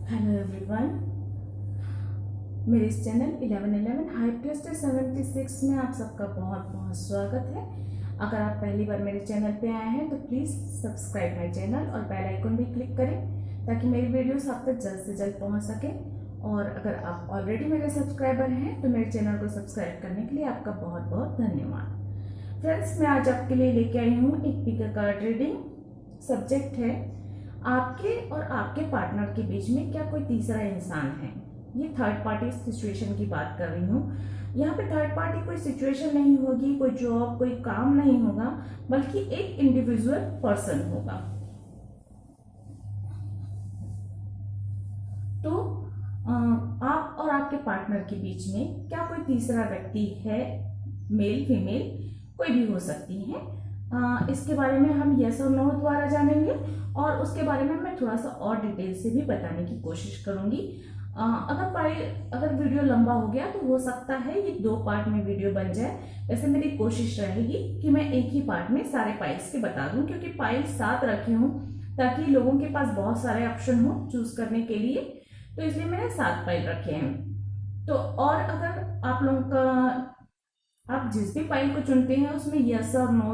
Hello everyone, मेरे इस channel 1111 high prestige 76 में आप सबका बहुत बहुत स्वागत है। अगर आप पहली बार मेरे चैनल पे आए हैं तो प्लीज़ सब्सक्राइब माय चैनल और बेल आइकन भी क्लिक करें ताकि मेरी वीडियोस आप तक जल्द से जल्द पहुंच सके। और अगर आप ऑलरेडी मेरे सब्सक्राइबर हैं तो मेरे चैनल को सब्सक्राइब करने के लिए आपका बहुत बहुत धन्यवाद। फ्रेंड्स, मैं आज आपके लिए लेके आई हूँ एक पिक कार्ड रीडिंग। सब्जेक्ट है आपके और आपके पार्टनर के बीच में क्या कोई तीसरा इंसान है। ये थर्ड पार्टी सिचुएशन की बात कर रही हूँ। यहाँ पे थर्ड पार्टी कोई सिचुएशन नहीं होगी, कोई जॉब कोई काम नहीं होगा, बल्कि एक इंडिविजुअल पर्सन होगा। तो आप और आपके पार्टनर के बीच में क्या कोई तीसरा व्यक्ति है, मेल फीमेल कोई भी हो सकती है। इसके बारे में हम यस और नो द्वारा जानेंगे और उसके बारे में मैं थोड़ा सा और डिटेल से भी बताने की कोशिश करूंगी। अगर वीडियो लंबा हो गया तो हो सकता है ये 2 पार्ट में वीडियो बन जाए। वैसे मेरी कोशिश रहेगी कि मैं एक ही पार्ट में सारे पाइल्स के बता दूं, क्योंकि पाइल्स 7 रखे हूं ताकि लोगों के पास बहुत सारे ऑप्शन हो चूज करने के लिए, तो इसलिए मैंने 7 पाइल रखे हैं। तो और अगर आप लोगों का आप जिस भी फाइल को चुनते हैं उसमें यस और नो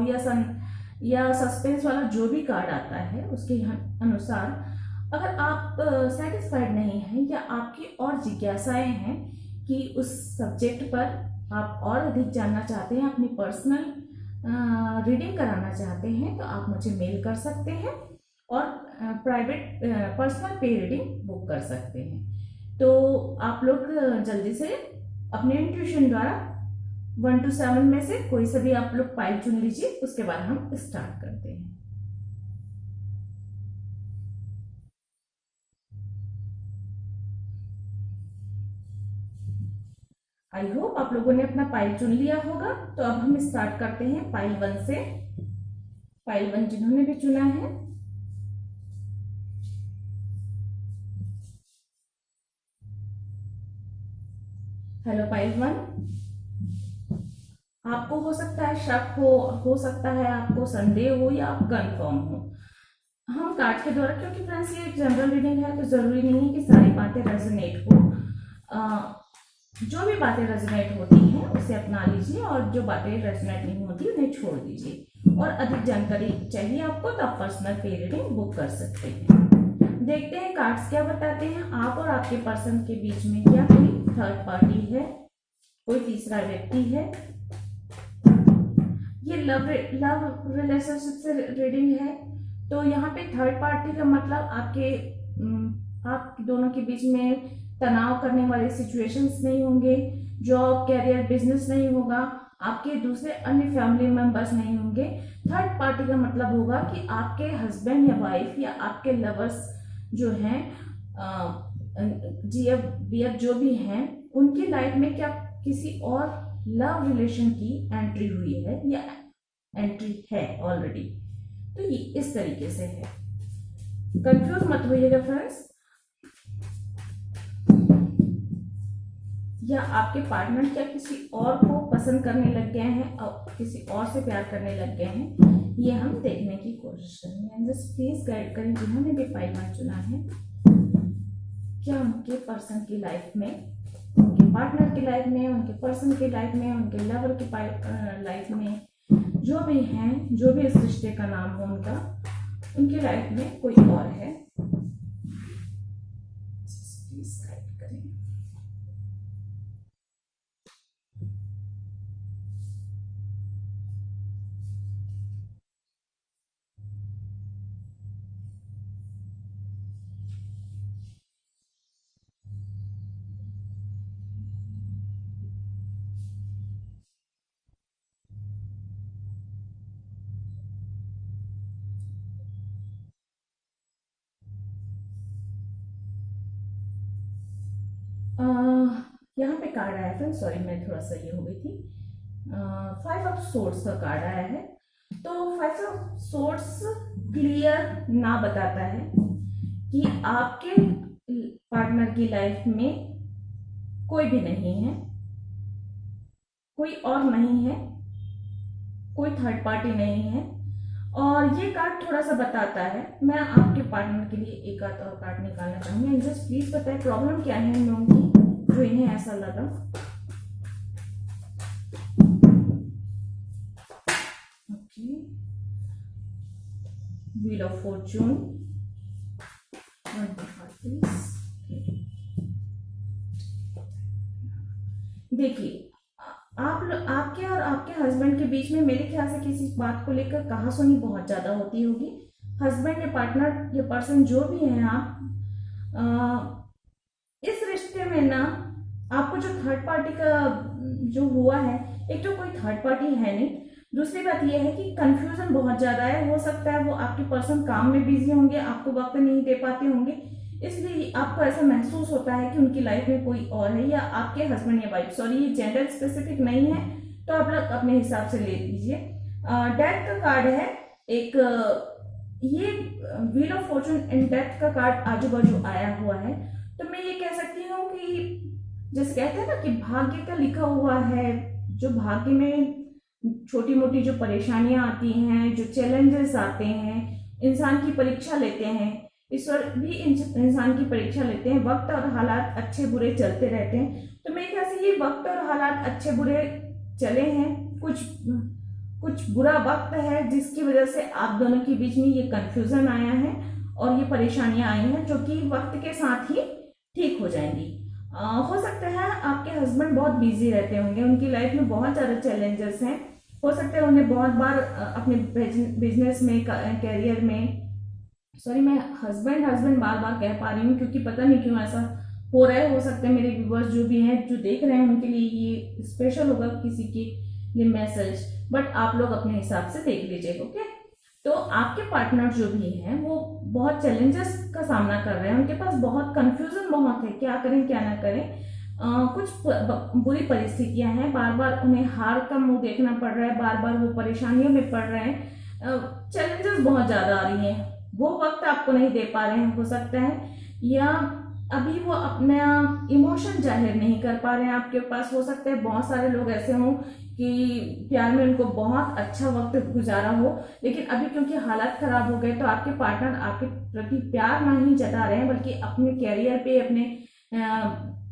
या सस्पेंस वाला जो भी कार्ड आता है उसके अनुसार अगर आप सेटिस्फाइड नहीं हैं या आपकी और जिज्ञासाएं हैं कि उस सब्जेक्ट पर आप और अधिक जानना चाहते हैं, अपनी पर्सनल रीडिंग कराना चाहते हैं, तो आप मुझे मेल कर सकते हैं और प्राइवेट पर्सनल पे रीडिंग बुक कर सकते हैं। तो आप लोग जल्दी से अपने इंट्यूशन द्वारा 1 to 7 में से कोई सा भी आप लोग पाइल चुन लीजिए, उसके बाद हम स्टार्ट करते हैं। आई होप आप लोगों ने अपना पाइल चुन लिया होगा। तो अब हम स्टार्ट करते हैं पाइल 1 से। पाइल 1 जिन्होंने भी चुना है, हेलो पाइल 1। आपको हो सकता है शक हो सकता है आपको संदेह हो या आप कंफर्म हो। हम कार्ड के द्वारा, क्योंकि फ्रेंड्स ये एक जनरल रीडिंग है तो जरूरी नहीं है कि सारी बातें रेजोनेट हो। जो भी बातें रेजोनेट होती हैं उसे अपना लीजिए और जो बातें रेजोनेट नहीं होती उन्हें छोड़ दीजिए। और अधिक जानकारी चाहिए आपको तो आप पर्सनल पे रीडिंग बुक कर सकते हैं। देखते हैं कार्ड्स क्या बताते हैं। आप और आपके पर्सन के बीच में क्या कोई थर्ड पार्टी है, कोई तीसरा व्यक्ति है। ये लव रिलेशनशिप से रीडिंग है। तो यहाँ पे थर्ड पार्टी का मतलब आप दोनों के बीच में तनाव करने वाले सिचुएशंस नहीं होंगे, जॉब कैरियर बिजनेस नहीं होगा, आपके दूसरे अन्य फैमिली मेंबर्स नहीं होंगे। थर्ड पार्टी का मतलब होगा कि आपके हस्बैंड या वाइफ या आपके लवर्स जो हैं, जीएफ बीएफ जो भी हैं, उनकी लाइफ में क्या किसी और लव रिलेशन की एंट्री हुई है या एंट्री है ऑलरेडी। तो ये इस तरीके से है। कंफ्यूज मत होइएगा फ्रेंड्स। या आपके पार्टनर क्या किसी और को पसंद करने लग गए हैं और किसी और से प्यार करने लग गए हैं, ये हम देखने की कोशिश करेंगे। जस्ट प्लीज गाइड करें जिन्होंने भी पाइल 1 चुना है, क्या उनके पर्सन की लाइफ में, उनके पार्टनर की लाइफ में, उनके पर्सन की लाइफ में, उनके लवर की लाइफ में, जो भी हैं, जो भी इस रिश्ते का नाम हो उनका, उनकी लाइफ में कोई और है। प्लीज गाइड करें। यहाँ पे कार्ड आया था, सॉरी मैं थोड़ा सा ये हो गई थी। 5 ऑफ सोर्ड्स का कार्ड आया है। तो 5 ऑफ सोर्ड्स क्लियर ना बताता है कि आपके पार्टनर की लाइफ में कोई भी नहीं है, कोई और नहीं है, कोई थर्ड पार्टी नहीं है। और ये कार्ड थोड़ा सा बताता है, मैं आपके पार्टनर के लिए एक आध और कार्ड निकालना चाहूंगी। जस्ट प्लीज बताएं प्रॉब्लम क्या है इन लोगों की, जो इन्हें ऐसा लगा। ओके, व्हील ऑफ फॉर्चून, देखिए आपके और आपके हस्बैंड के बीच में मेरे ख्याल से किसी बात को लेकर कहासुनी बहुत ज्यादा होती होगी। हस्बैंड या पार्टनर या पर्सन जो भी है आप, इस रिश्ते में ना आपको जो थर्ड पार्टी का जो हुआ है, एक तो कोई थर्ड पार्टी है नहीं, दूसरी बात यह है कि कंफ्यूजन बहुत ज्यादा है। हो सकता है वो आपके पर्सन काम में बिजी होंगे, आपको वक्त नहीं दे पाते होंगे, इसलिए आपको ऐसा महसूस होता है कि उनकी लाइफ में कोई और है, या आपके हस्बैंड या वाइफ, सॉरी ये जेंडर स्पेसिफिक नहीं है, तो आप लोग अपने हिसाब से ले लीजिए। डेथ का कार्ड है एक, ये wheel of Fortune and death का कार्ड आजू बाजू आया हुआ है। तो मैं ये कह सकती हूँ कि जैसे कहते हैं ना कि भाग्य का लिखा हुआ है, जो भाग्य में छोटी मोटी जो परेशानियां आती हैं, जो चैलेंजेस आते हैं, इंसान की परीक्षा लेते हैं, ईश्वर भी इंसान की परीक्षा लेते हैं, वक्त और हालात अच्छे बुरे चलते रहते हैं। तो मेरे ख्याल से ये वक्त और हालात अच्छे बुरे चले हैं, कुछ कुछ बुरा वक्त है जिसकी वजह से आप दोनों के बीच में ये कंफ्यूजन आया है और ये परेशानियां आई हैं, जो कि वक्त के साथ ही ठीक हो जाएंगी। हो सकता है आपके हस्बैंड बहुत बिजी रहते होंगे, उनकी लाइफ में बहुत ज्यादा चैलेंजेस हैं, हो सकता है उन्हें बहुत बार अपने बिजनेस में, कैरियर में, सॉरी मैं हस्बैंड हस्बैंड बार बार कह पा रही हूँ क्योंकि पता नहीं क्यों ऐसा हो रहा है। हो सकता है मेरे व्यूवर्स जो भी हैं, जो देख रहे हैं, उनके लिए ये स्पेशल होगा किसी के लिए मैसेज, बट आप लोग अपने हिसाब से देख लीजिएगा। ओके, तो आपके पार्टनर जो भी हैं वो बहुत चैलेंजेस का सामना कर रहे हैं, उनके पास बहुत कंफ्यूजन बहुत है, क्या करें क्या ना करें। कुछ बुरी परिस्थितियां हैं, बार बार उन्हें हार का मुंह देखना पड़ रहा है, बार बार वो परेशानियों में पड़ रहे हैं, चैलेंजेस बहुत ज्यादा आ रही हैं, वो वक्त आपको नहीं दे पा रहे हैं हो सकता है, या अभी वो अपना इमोशन जाहिर नहीं कर पा रहे हैं आपके पास। हो सकता है बहुत सारे लोग ऐसे हों कि प्यार में उनको बहुत अच्छा वक्त गुजारा हो, लेकिन अभी क्योंकि हालात खराब हो गए तो आपके पार्टनर आपके प्रति प्यार नहीं जता रहे हैं, बल्कि अपने कैरियर पे, अपने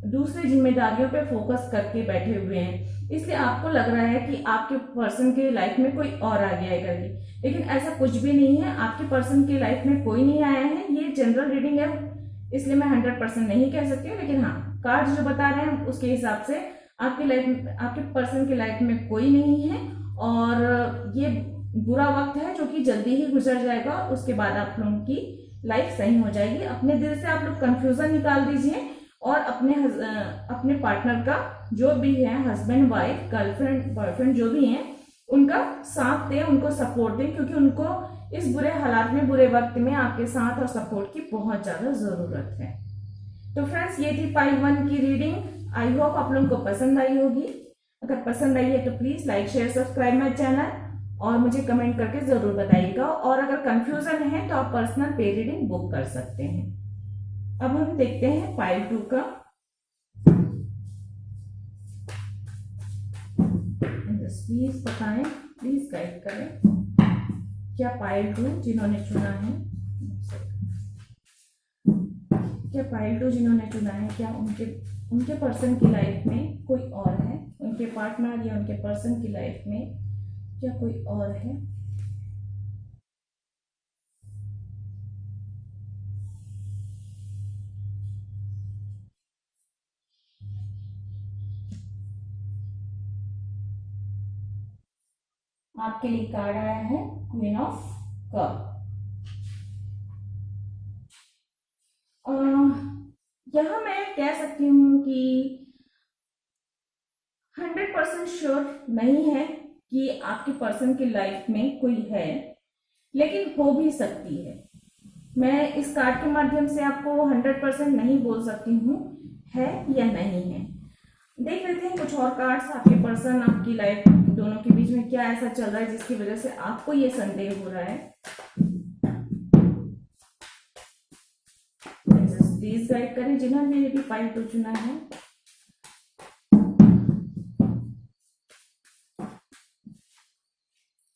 दूसरी जिम्मेदारियों पे फोकस करके बैठे हुए हैं। इसलिए आपको लग रहा है कि आपके पर्सन के लाइफ में कोई और आ गया है करके, लेकिन ऐसा कुछ भी नहीं है, आपके पर्सन की लाइफ में कोई नहीं आया है। ये जनरल रीडिंग है, इसलिए मैं 100% नहीं कह सकती हूँ, लेकिन हाँ कार्ड जो बता रहे हैं उसके हिसाब से आपकी लाइफ में, आपके पर्सन की लाइफ में कोई नहीं है, और ये बुरा वक्त है जो कि जल्दी ही गुजर जाएगा, उसके बाद आप लोगों की लाइफ सही हो जाएगी। अपने दिल से आप लोग कंफ्यूजन निकाल दीजिए और अपने पार्टनर का जो भी है, हस्बैंड वाइफ गर्लफ्रेंड बॉयफ्रेंड जो भी हैं, उनका साथ दें, उनको सपोर्ट दें, क्योंकि उनको इस बुरे हालात में, बुरे वक्त में आपके साथ और सपोर्ट की बहुत ज्यादा जरूरत है। तो फ्रेंड्स ये थी पाइल 1 की रीडिंग। आई होप आप लोगों को पसंद आई होगी। अगर पसंद आई है तो please like share subscribe my channel और मुझे कमेंट करके जरूर बताइएगा। और अगर कंफ्यूजन है तो आप पर्सनल पे रीडिंग बुक कर सकते हैं। अब हम देखते हैं पाइल 2 का। प्लीज बताएं, प्लीज गाइड करें, क्या पाइल 2 जिन्होंने चुना है, क्या पाइल 2 जिन्होंने चुना है, क्या उनके पर्सन की लाइफ में कोई और है, उनके पार्टनर या उनके पर्सन की लाइफ में क्या कोई और है। आपके लिए कार्ड आया है क्वीन ऑफ कप। यहां मैं कह सकती हूँ कि 100% श्योर नहीं है कि आपके पर्सन की लाइफ में कोई है, लेकिन हो भी सकती है। मैं इस कार्ड के माध्यम से आपको 100% नहीं बोल सकती हूँ है या नहीं है। देख लेते हैं कुछ और कार्ड्स, आपके पर्सन, आपकी लाइफ, दोनों के बीच में क्या ऐसा चल रहा है जिसकी वजह से आपको ये संदेह हो रहा है। प्लीज गाइड करें जिन्होंने ये भी पाइल 2 चुना है।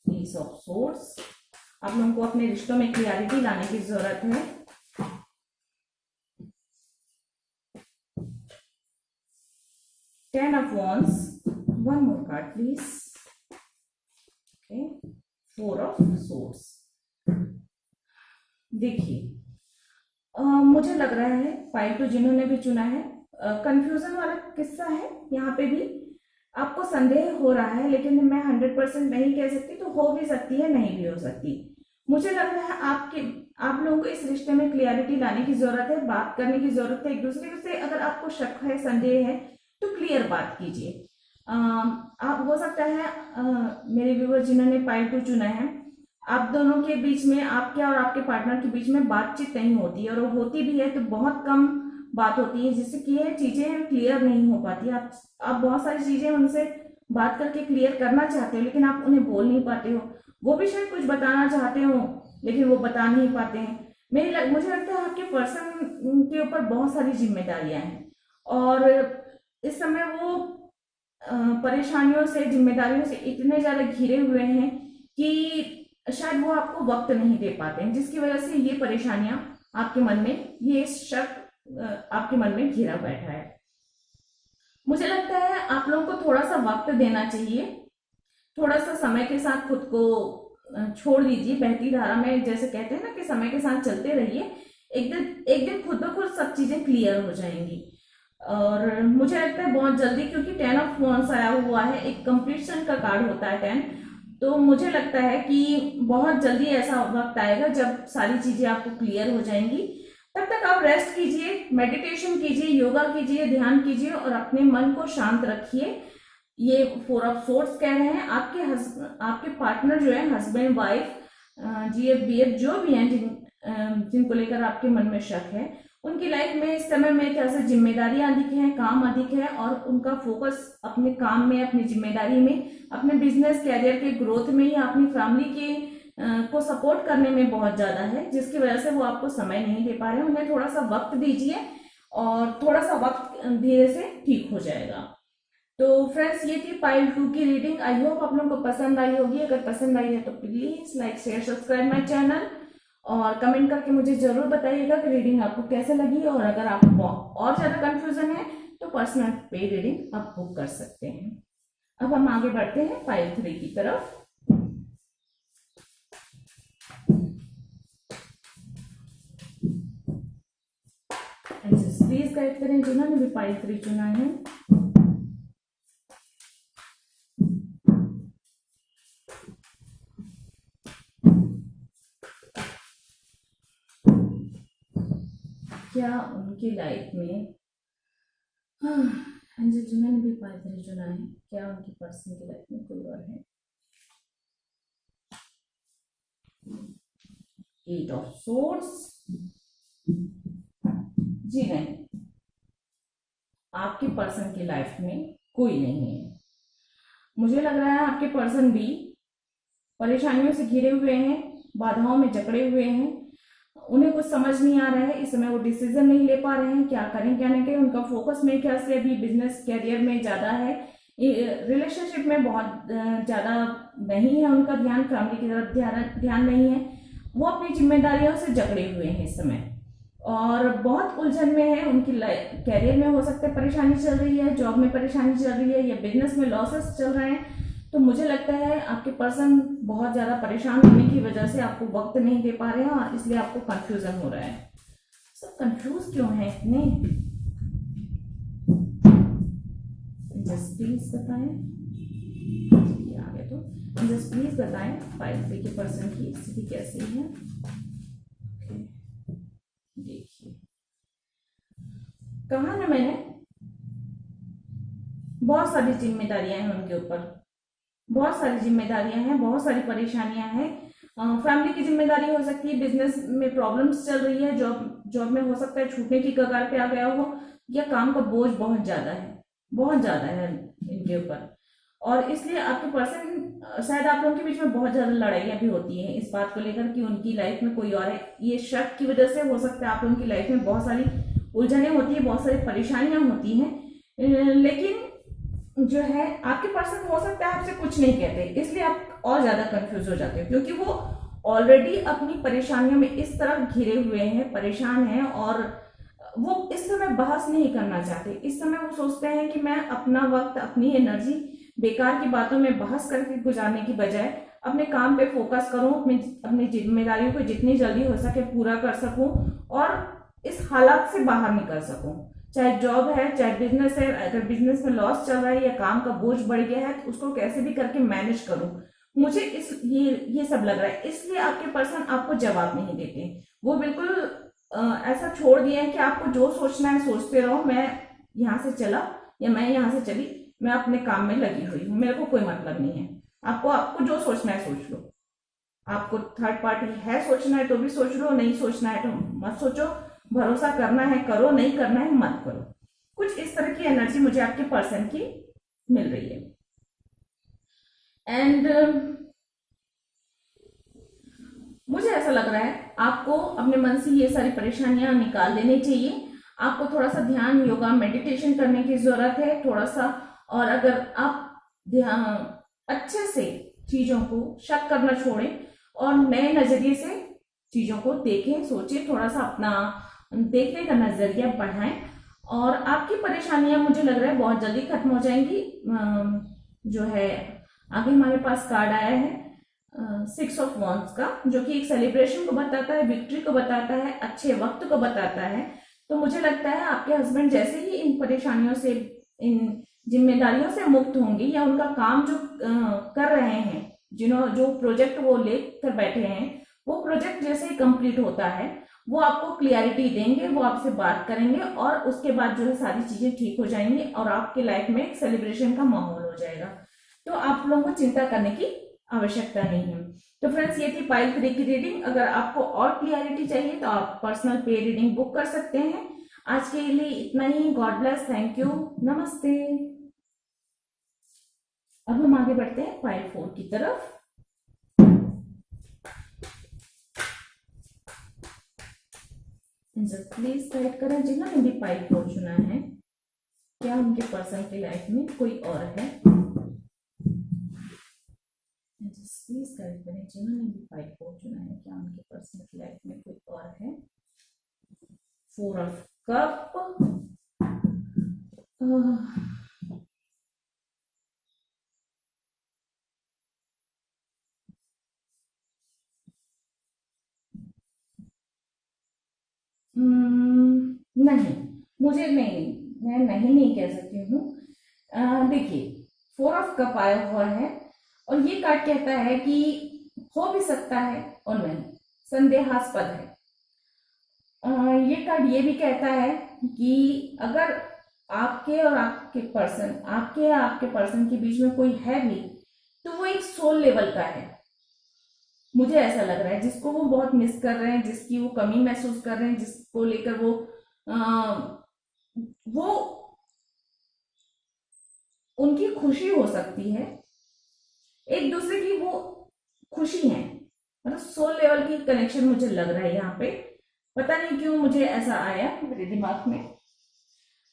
Ace of Swords, आप लोगों को अपने रिश्तों में क्लियरिटी लाने की जरूरत है। Ten of wands, one more card please. Okay, four of swords. देखिए मुझे लग रहा है पाइल टू जिन्होंने भी चुना है, कंफ्यूजन वाला किस्सा है। यहाँ पे भी आपको संदेह हो रहा है, लेकिन मैं 100% नहीं कह सकती, तो हो भी सकती है, नहीं भी हो सकती। मुझे लग रहा है आप लोगों को इस रिश्ते में क्लियरिटी लाने की जरूरत है, बात करने की जरूरत है एक दूसरे से। अगर आपको शक है, संदेह है, तो क्लियर बात कीजिए। आप हो सकता है मेरे व्यूअर जिन्होंने पाइल टू चुना है, आप दोनों के बीच में, आपके और आपके पार्टनर के बीच में बातचीत नहीं होती है, और होती भी है तो बहुत कम बात होती है, जिससे कि ये चीजें क्लियर नहीं हो पाती। आप बहुत सारी चीजें उनसे बात करके क्लियर करना चाहते हो, लेकिन आप उन्हें बोल नहीं पाते हो। वो भी शायद कुछ बताना चाहते हो, लेकिन वो बता नहीं पाते हैं। मुझे लगता है आपके पर्सन के ऊपर बहुत सारी जिम्मेदारियां हैं, और इस समय वो परेशानियों से, जिम्मेदारियों से इतने ज्यादा घिरे हुए हैं कि शायद वो आपको वक्त नहीं दे पाते हैं, जिसकी वजह से ये परेशानियां आपके मन में, ये शक आपके मन में घिरा बैठा है। मुझे लगता है आप लोगों को थोड़ा सा वक्त देना चाहिए, थोड़ा सा समय के साथ खुद को छोड़ दीजिए बहती धारा में। जैसे कहते हैं ना कि समय के साथ चलते रहिए, एक दिन खुद ब खुद सब चीजें क्लियर हो जाएंगी। और मुझे लगता है बहुत जल्दी, क्योंकि 10 ऑफ वॉन्ड्स आया हुआ है, एक कंप्लीशन का कार्ड होता है 10, तो मुझे लगता है कि बहुत जल्दी ऐसा वक्त आएगा जब सारी चीजें आपको क्लियर हो जाएंगी। तब तक आप रेस्ट कीजिए, मेडिटेशन कीजिए, योगा कीजिए, ध्यान कीजिए, और अपने मन को शांत रखिए। ये फोर ऑफ सोर्ड्स कह रहे हैं आपके पार्टनर जो है, हस्बैंड वाइफ, जीएफ बीएफ जो भी हैं, जिनको लेकर आपके मन में शक है, उनकी लाइफ में इस समय में कैसे जिम्मेदारियां अधिक हैं, काम अधिक है, और उनका फोकस अपने काम में, अपनी जिम्मेदारी में, अपने बिजनेस कैरियर के ग्रोथ में, या अपनी फैमिली के को सपोर्ट करने में बहुत ज्यादा है, जिसकी वजह से वो आपको समय नहीं दे पा रहे हैं। उन्हें थोड़ा सा वक्त दीजिए, और थोड़ा सा वक्त धीरे से ठीक हो जाएगा। तो फ्रेंड्स, ये थी पाइल 2 की रीडिंग। आई होप आप लोगों को पसंद आई होगी। अगर पसंद आई है तो please like, share, subscribe my channel, और कमेंट करके मुझे जरूर बताइएगा कि रीडिंग आपको कैसे लगी। और अगर आपको और ज्यादा कंफ्यूजन है तो पर्सनल पे रीडिंग आप बुक कर सकते हैं। अब हम आगे बढ़ते हैं पाइल 3 की तरफ। प्लीज गाइड करें जिन्होंने भी पाइल 3 चुना है। क्या उनकी लाइफ में, जिन्होंने भी पाइल 3 चुना है, क्या उनकी पर्सन की लाइफ में कोई और है? 8 ऑफ सोर्ड्स। जी नहीं, आपके पर्सन की लाइफ में कोई नहीं है। मुझे लग रहा है आपके पर्सन भी परेशानियों से घिरे हुए हैं, बाधाओं में जकड़े हुए हैं। उन्हें कुछ समझ नहीं आ रहा है, इस समय वो डिसीजन नहीं ले पा रहे हैं, क्या करें क्या नहीं करें। उनका फोकस मेरे ख्याल से अभी बिजनेस कैरियर में ज्यादा है, रिलेशनशिप में बहुत ज्यादा नहीं है उनका ध्यान, फैमिली की तरफ ध्यान नहीं है। वो अपनी जिम्मेदारियों से जकड़े हुए हैं इस समय, और बहुत उलझन में है। उनकी कैरियर में हो सकता है परेशानी चल रही है, जॉब में परेशानी चल रही है, या बिजनेस में लॉसेस चल रहे हैं। तो मुझे लगता है आपके पर्सन बहुत ज्यादा परेशान होने की वजह से आपको वक्त नहीं दे पा रहे हैं, और इसलिए आपको कंफ्यूजन हो रहा है। सब कंफ्यूज क्यों है इतने? जस्ट प्लीज बताएं, आ गया तो जस्ट प्लीज बताएं पाइल 3 के पर्सन की स्थिति कैसी है। देखिए, कहा ना मैंने, बहुत सारी जिम्मेदारियां हैं उनके ऊपर, बहुत सारी जिम्मेदारियां हैं, बहुत सारी परेशानियां हैं। फैमिली की जिम्मेदारी हो सकती है, बिजनेस में प्रॉब्लम्स चल रही है, जॉब में हो सकता है छूटने की कगार पे आ गया हो, या काम का बोझ बहुत ज्यादा है इनके ऊपर। और इसलिए आपके पर्सन, शायद आप लोगों के बीच में बहुत ज्यादा लड़ाइयां भी होती हैं इस बात को लेकर कि उनकी लाइफ में कोई और है। ये शक की वजह से हो सकता है आप लोगों की लाइफ में बहुत सारी उलझनें होती है, बहुत सारी परेशानियां होती हैं। लेकिन जो है आपके पर्सन हो सकता है आपसे कुछ नहीं कहते, इसलिए आप और ज्यादा कंफ्यूज हो जाते हो, क्योंकि वो ऑलरेडी अपनी परेशानियों में इस तरह घिरे हुए हैं, परेशान हैं, और वो इस समय बहस नहीं करना चाहते। इस समय वो सोचते हैं कि मैं अपना वक्त, अपनी एनर्जी बेकार की बातों में बहस करके गुजारने की बजाय अपने काम पे फोकस करूं, अपनी जिम्मेदारियों को जितनी जल्दी हो सके पूरा कर सकूं और इस हालात से बाहर निकल सकूं। चाहे जॉब है, चाहे बिजनेस है, अगर बिजनेस में लॉस चल रहा है या काम का बोझ बढ़ गया है तो उसको कैसे भी करके मैनेज करूं। मुझे ये सब लग रहा है, इसलिए आपके पर्सन आपको जवाब नहीं देते। वो बिल्कुल ऐसा छोड़ दिया है कि आपको जो सोचना है सोचते रहो, मैं यहाँ से चला या मैं यहाँ से चली, मैं अपने काम में लगी हुई हूँ, मेरे को कोई मतलब नहीं है। आपको जो सोचना है सोच लो। आपको थर्ड पार्टी है सोचना है तो भी सोच लो, नहीं सोचना है तो मत सोचो। भरोसा करना है करो, नहीं करना है मत करो। कुछ इस तरह की एनर्जी मुझे आपके पर्सन की मिल रही है। एंड मुझे ऐसा लग रहा है आपको अपने मन से ये सारी परेशानियां निकाल देनी चाहिए। आपको थोड़ा सा ध्यान, योगा, मेडिटेशन करने की जरूरत है थोड़ा सा। और अगर आप ध्यान अच्छे से चीजों को शक करना छोड़ें और नए नजरिए से चीजों को देखें, सोचें, थोड़ा सा अपना देखने का नजरिया बढ़ाएं और आपकी परेशानियां मुझे लग रहा है बहुत जल्दी खत्म हो जाएंगी। जो है आगे हमारे पास कार्ड आया है 6 ऑफ वॉन्ड्स का, जो कि एक सेलिब्रेशन को बताता है, विक्ट्री को बताता है, अच्छे वक्त को बताता है। तो मुझे लगता है आपके हस्बैंड जैसे ही इन परेशानियों से, इन जिम्मेदारियों से मुक्त होंगे या उनका काम जो कर रहे हैं, जो प्रोजेक्ट वो लेकर बैठे हैं, वो प्रोजेक्ट जैसे ही कंप्लीट होता है वो आपको क्लियरिटी देंगे, वो आपसे बात करेंगे और उसके बाद जो है सारी चीजें ठीक हो जाएंगी और आपके लाइफ में एक सेलिब्रेशन का माहौल हो जाएगा। तो आप लोगों को चिंता करने की आवश्यकता नहीं है। तो फ्रेंड्स, ये थी पाइल 3 की रीडिंग। अगर आपको और क्लियरिटी चाहिए तो आप पर्सनल पे रीडिंग बुक कर सकते हैं। आज के लिए इतना ही। गॉड ब्लेस, थैंक यू, नमस्ते। अब हम आगे बढ़ते हैं पाइल 4 की तरफ। प्लीज गाइड करें जिन्होंने भी पाइल 4 चुना है, क्या उनके पर्सन की लाइफ में कोई और है। प्लीज गाइड करें जिन्होंने भी पाइल 4 चुना है, क्या उनके पर्सन की लाइफ में कोई और है। 4 ऑफ कप, नहीं, मुझे नहीं, मैं नहीं कह सकती हूँ। देखिए, 4 ऑफ कप आया हुआ है और ये कार्ड कहता है कि हो भी सकता है और नहीं, संदेहास्पद है। ये कार्ड ये भी कहता है कि अगर आपके और आपके पर्सन, आपके या आपके पर्सन के बीच में कोई है भी तो वो एक सोल लेवल का है। मुझे ऐसा लग रहा है जिसको वो बहुत मिस कर रहे हैं, जिसकी वो कमी महसूस कर रहे हैं, जिसको लेकर वो उनकी खुशी हो सकती है, एक दूसरे की वो खुशी है, मतलब सोल लेवल की कनेक्शन मुझे लग रहा है यहाँ पे। पता नहीं क्यों मुझे ऐसा आया मेरे दिमाग में।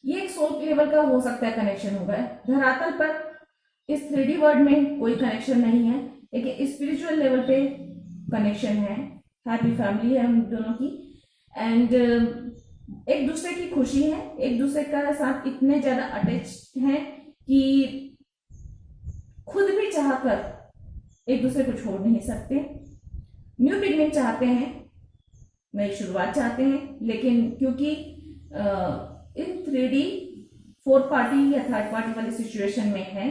ये एक सोल लेवल का हो सकता है कनेक्शन होगा। धरातल पर इस 3D वर्ड में कोई कनेक्शन नहीं है, लेकिन स्पिरिचुअल लेवल पे कनेक्शन है। हैप्पी फैमिली है हम दोनों की एंड एक दूसरे की खुशी है, एक दूसरे का साथ इतने ज्यादा अटैच हैं कि खुद भी चाहकर एक दूसरे को छोड़ नहीं सकते। न्यू बिगनिंग चाहते हैं, नई शुरुआत चाहते हैं, लेकिन क्योंकि इन 3D 4 पार्टी या थर्ड पार्टी वाली सिचुएशन में है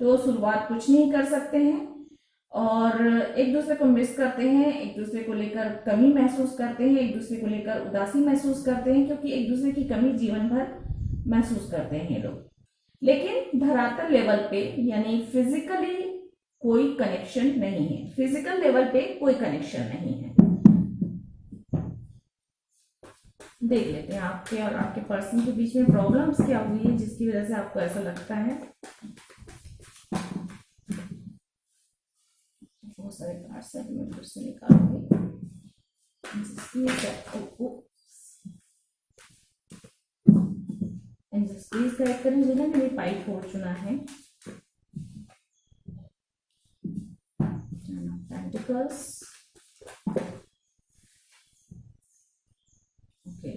तो शुरुआत कुछ नहीं कर सकते हैं और एक दूसरे को मिस करते हैं, एक दूसरे को लेकर कमी महसूस करते हैं, एक दूसरे को लेकर उदासी महसूस करते हैं, क्योंकि एक दूसरे की कमी जीवन भर महसूस करते हैं ये लोग। लेकिन धरातल लेवल पे यानी फिजिकली कोई कनेक्शन नहीं है, फिजिकल लेवल पे कोई कनेक्शन नहीं है। देख लेते हैं आपके और आपके पर्सन के बीच में प्रॉब्लम्स क्या हुई है जिसकी वजह से आपको ऐसा लगता है। बहुत सारे कार्ड्स हैं, मैं फिर से निकालूंगी। प्लीज गाइड करें जिन्होंने मेरी पाइल 4 चुना है। Pentacles, okay,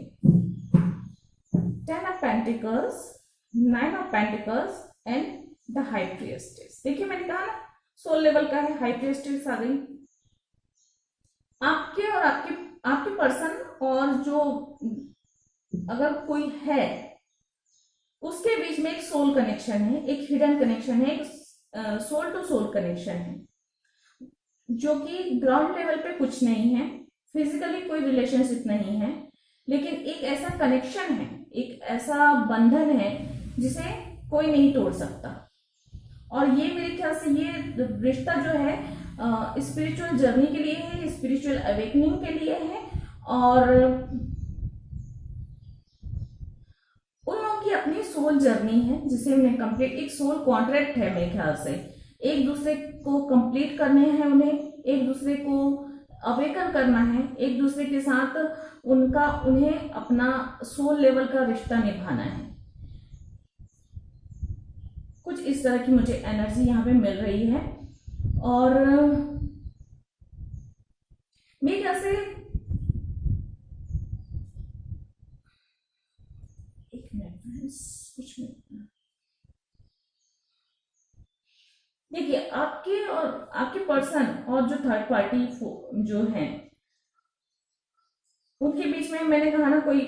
10 of pentacles, 9 of pentacles and the high priestess. देखिए मैंने कहा ना सोल लेवल का है, हाई प्रिएस्टेस आ गई। आपके और आपके पर्सन और जो अगर कोई है उसके बीच में एक सोल कनेक्शन है, एक हिडन कनेक्शन है, एक सोल टू सोल कनेक्शन है, जो कि ग्राउंड लेवल पे कुछ नहीं है, फिजिकली कोई रिलेशनशिप नहीं है, लेकिन एक ऐसा कनेक्शन है, एक ऐसा बंधन है जिसे कोई नहीं तोड़ सकता। और ये मेरे ख्याल से ये रिश्ता जो है स्पिरिचुअल जर्नी के लिए है, स्पिरिचुअल अवेकनिंग के लिए है, और उन लोगों की अपनी सोल जर्नी है जिसे उन्हें कंप्लीट, एक सोल कॉन्ट्रैक्ट है मेरे ख्याल से, एक दूसरे को कंप्लीट करने हैं, उन्हें एक दूसरे को अवेकन करना है, एक दूसरे के साथ उन्हें अपना सोल लेवल का रिश्ता निभाना है। कुछ इस तरह की मुझे एनर्जी यहाँ पे मिल रही है। और मेरे ख्याल से एक मिनट, कुछ मिनट, देखिए आपके और आपके पर्सन और जो थर्ड पार्टी जो है उनके बीच में मैंने कहा ना कोई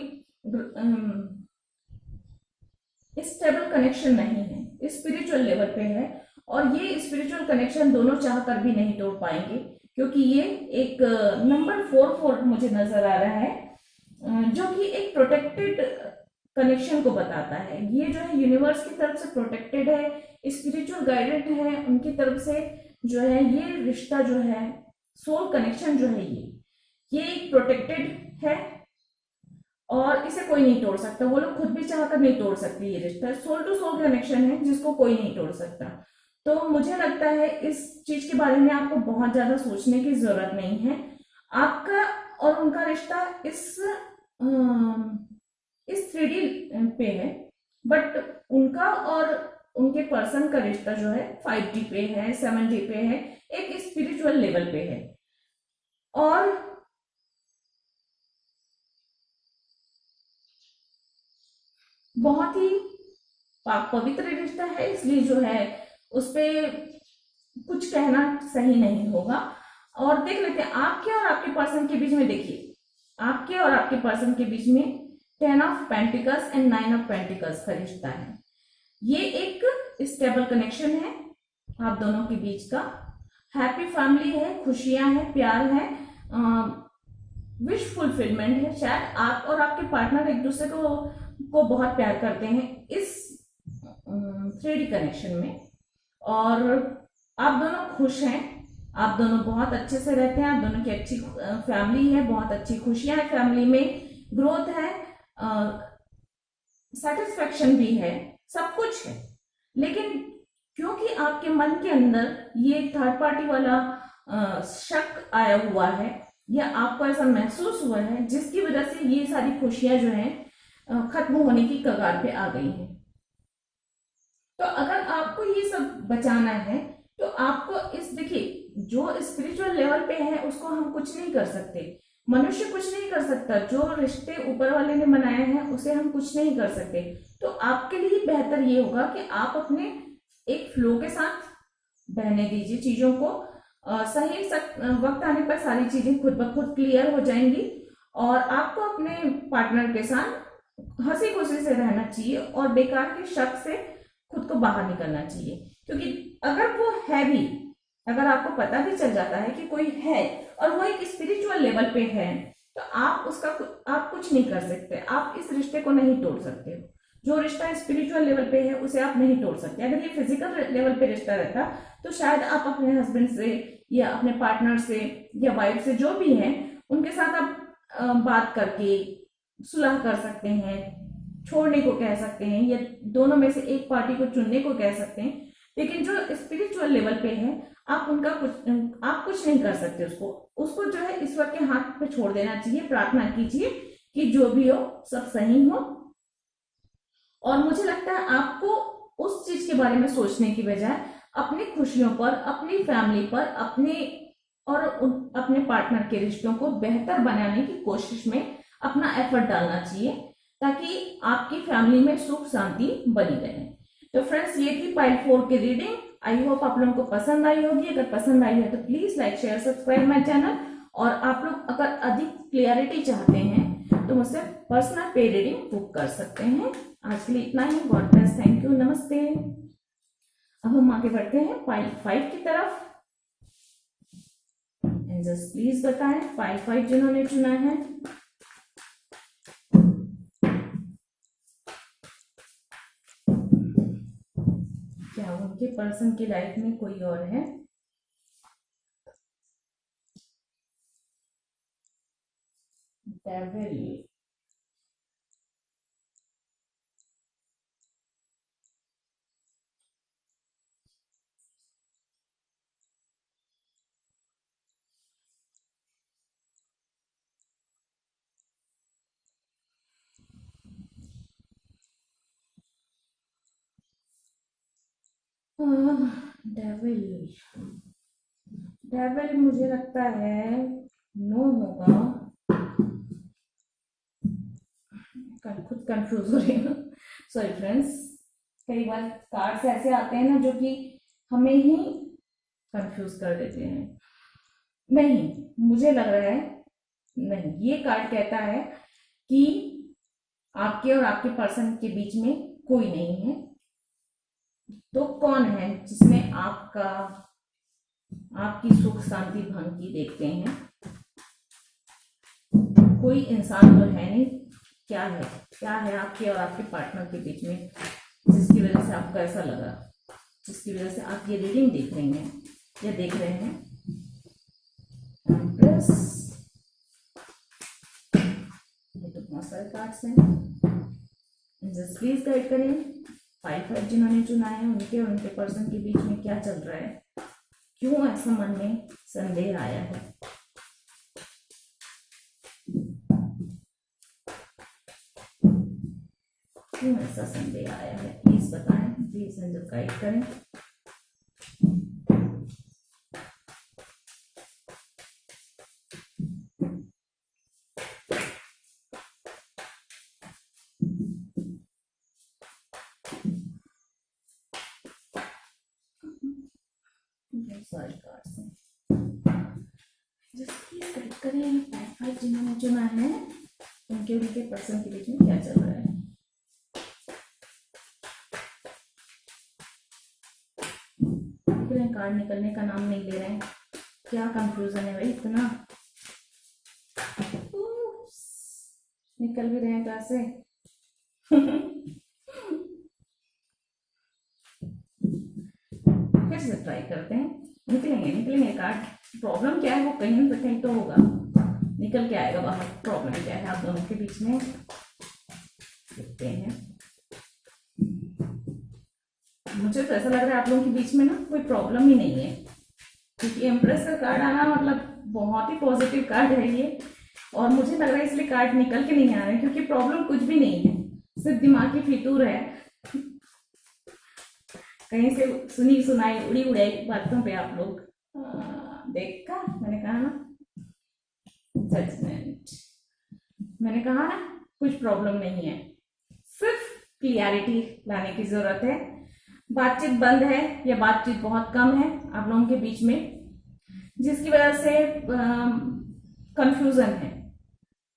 स्टेबल कनेक्शन नहीं है, स्पिरिचुअल लेवल पे है, और ये स्पिरिचुअल कनेक्शन दोनों चाहकर भी नहीं तोड़ पाएंगे, क्योंकि ये एक नंबर 4 मुझे नजर आ रहा है जो कि एक प्रोटेक्टेड कनेक्शन को बताता है। ये जो है यूनिवर्स की तरफ से प्रोटेक्टेड है, स्पिरिचुअल गाइडेड है उनकी तरफ से, जो है ये रिश्ता जो है सोल कनेक्शन जो है ये एक प्रोटेक्टेड है और इसे कोई नहीं तोड़ सकता। वो लोग खुद भी चाहकर नहीं तोड़ सकते, ये रिश्ता सोल टू सोल कनेक्शन है जिसको कोई नहीं तोड़ सकता। तो मुझे लगता है इस चीज के बारे में आपको बहुत ज्यादा सोचने की जरूरत नहीं है। आपका और उनका रिश्ता इस 3D पे है, बट उनका और उनके पर्सन का रिश्ता जो है 5D पे है, 7D पे है, एक स्पिरिचुअल लेवल पे है। और बहुत ही पाक पवित्र रिश्ता है, इसलिए जो है उस पे कुछ कहना सही नहीं होगा। और देख लेते हैं आपके और आपके पर्सन के बीच में, देखिए आपके और आपके पर्सन के बीच में 10 of pentacles and 9 of pentacles का रिश्ता है। ये एक स्टेबल कनेक्शन है आप दोनों के बीच का, हैप्पी फैमिली है, खुशियां हैं, प्यार है, विश फुलफिलमेंट है। शायद आप और आपके पार्टनर एक दूसरे को बहुत प्यार करते हैं इस 3D कनेक्शन में, और आप दोनों खुश हैं, आप दोनों बहुत अच्छे से रहते हैं, आप दोनों की अच्छी फैमिली है, बहुत अच्छी खुशियां हैं फैमिली में, ग्रोथ है, सेटिस्फेक्शन भी है, सब कुछ है। लेकिन क्योंकि आपके मन के अंदर ये थर्ड पार्टी वाला शक आया हुआ है या आपको ऐसा महसूस हुआ है, जिसकी वजह से ये सारी खुशियां जो हैं खत्म होने की कगार पे आ गई है। तो अगर आपको ये सब बचाना है तो आपको देखिए जो स्पिरिचुअल लेवल पे है उसको हम कुछ नहीं कर सकते, मनुष्य कुछ नहीं कर सकता, जो रिश्ते ऊपर वाले ने बनाए हैं उसे हम कुछ नहीं कर सकते। तो आपके लिए बेहतर ये होगा कि आप अपने एक फ्लो के साथ बहने दीजिए चीजों को, सही वक्त आने पर सारी चीजें खुद ब खुद क्लियर हो जाएंगी, और आपको अपने पार्टनर के साथ हंसी खुशी से रहना चाहिए और बेकार के शक से खुद को बाहर निकलना चाहिए। क्योंकि अगर वो है भी, अगर आपको पता भी चल जाता है कि कोई है और वो एक स्पिरिचुअल लेवल पे है, तो आप कुछ नहीं कर सकते, आप इस रिश्ते को नहीं तोड़ सकते। जो रिश्ता स्पिरिचुअल लेवल पे है उसे आप नहीं तोड़ सकते। अगर ये फिजिकल लेवल पे रिश्ता रहता तो शायद आप अपने हस्बैंड से या अपने पार्टनर से या वाइफ से जो भी है उनके साथ आप बात करके सुलह कर सकते हैं, छोड़ने को कह सकते हैं, या दोनों में से एक पार्टी को चुनने को कह सकते हैं। लेकिन जो स्पिरिचुअल लेवल पे है आप कुछ नहीं कर सकते। उसको जो है ईश्वर के हाथ पे छोड़ देना चाहिए, प्रार्थना कीजिए कि जो भी हो सब सही हो। और मुझे लगता है आपको उस चीज के बारे में सोचने की बजाय अपनी खुशियों पर, अपनी फैमिली पर, अपने पार्टनर के रिश्तों को बेहतर बनाने की कोशिश में अपना एफर्ट डालना चाहिए ताकि आपकी फैमिली में सुख शांति बनी रहे। तो फ्रेंड्स, ये थी पाइल 4 की रीडिंग। आई होप आप लोगों को पसंद आई होगी। अगर पसंद आई है तो please like share subscribe my channel. और आप लोग अगर अधिक क्लियरिटी चाहते हैं तो मुझसे पर्सनल पे रीडिंग बुक कर सकते हैं। आज के लिए इतना ही। गॉड ब्लेस, थैंक यू, नमस्ते। अब हम आगे बढ़ते हैं पाइल 5 की तरफ। एंजल्स प्लीज बताएं पाइल 5 जिन्होंने चुना है। क्या उनके पर्सन की लाइफ में कोई और है? डेविल, डेविल, डेविल मुझे लगता है नो होगा। खुद कंफ्यूज हो रही हूँ, सॉरी फ्रेंड्स। कई बार कार्ड्स ऐसे आते हैं ना जो कि हमें ही कंफ्यूज कर देते हैं। नहीं, मुझे लग रहा है नहीं, ये कार्ड कहता है कि आपके और आपके पर्सन के बीच में कोई नहीं है। तो कौन है जिसने आपकी सुख शांति भंग की देखते हैं? कोई इंसान तो है नहीं। क्या है आपके और आपके पार्टनर के बीच में जिसकी वजह से आपको ऐसा लगा, जिसकी वजह से आप ये रीडिंग देख रही हैं या देख रहे हैं? एम्प्रेस, ये तो बहुत सारे कार्ड्स हैं। जस्ट प्लीज गाइड करें। 5 जिन्होंने चुना है उनके और उनके पर्सन के बीच में क्या चल रहा है? क्यों ऐसा मन में संदेह आया है? क्यों ऐसा संदेह आया है? प्लीज बताएं, प्लीज एंजल गाइड करें। सारे कार्ड्स हैं। जस्ट प्लीज गाइड करें। 5 जिन्होंने चुना है उनके उनके पर्सन के बीच में क्या चल रहा है? कार्ड निकलने का नाम नहीं ले रहे हैं। क्या कंफ्यूजन है भाई इतना? निकल भी रहे हैं कहां से? फिर से ट्राई करते हैं। निकलेंगे कार्ड। प्रॉब्लम क्या है वो कहीं ना कहीं तो होगा, निकल के आएगा बाहर। प्रॉब्लम क्या है आप दोनों के बीच में? देखते हैं। मुझे तो ऐसा लग रहा है आप लोगों के बीच में ना कोई प्रॉब्लम ही नहीं है, क्योंकि एम्प्रेस का कार्ड आना मतलब बहुत ही पॉजिटिव कार्ड है ये। और मुझे लग रहा है इसलिए कार्ड निकल के नहीं आ रहे हैं, क्योंकि प्रॉब्लम कुछ भी नहीं है, सिर्फ दिमाग की फितूर है। कहीं से सुनी सुनाई उड़ी उड़ाई बातों पे आप लोग देखा। मैंने कहा ना जजमेंट, मैंने कहा ना कुछ प्रॉब्लम नहीं है, सिर्फ क्लियरिटी लाने की जरूरत है। बातचीत बंद है या बातचीत बहुत कम है आप लोगों के बीच में, जिसकी वजह से कंफ्यूजन है।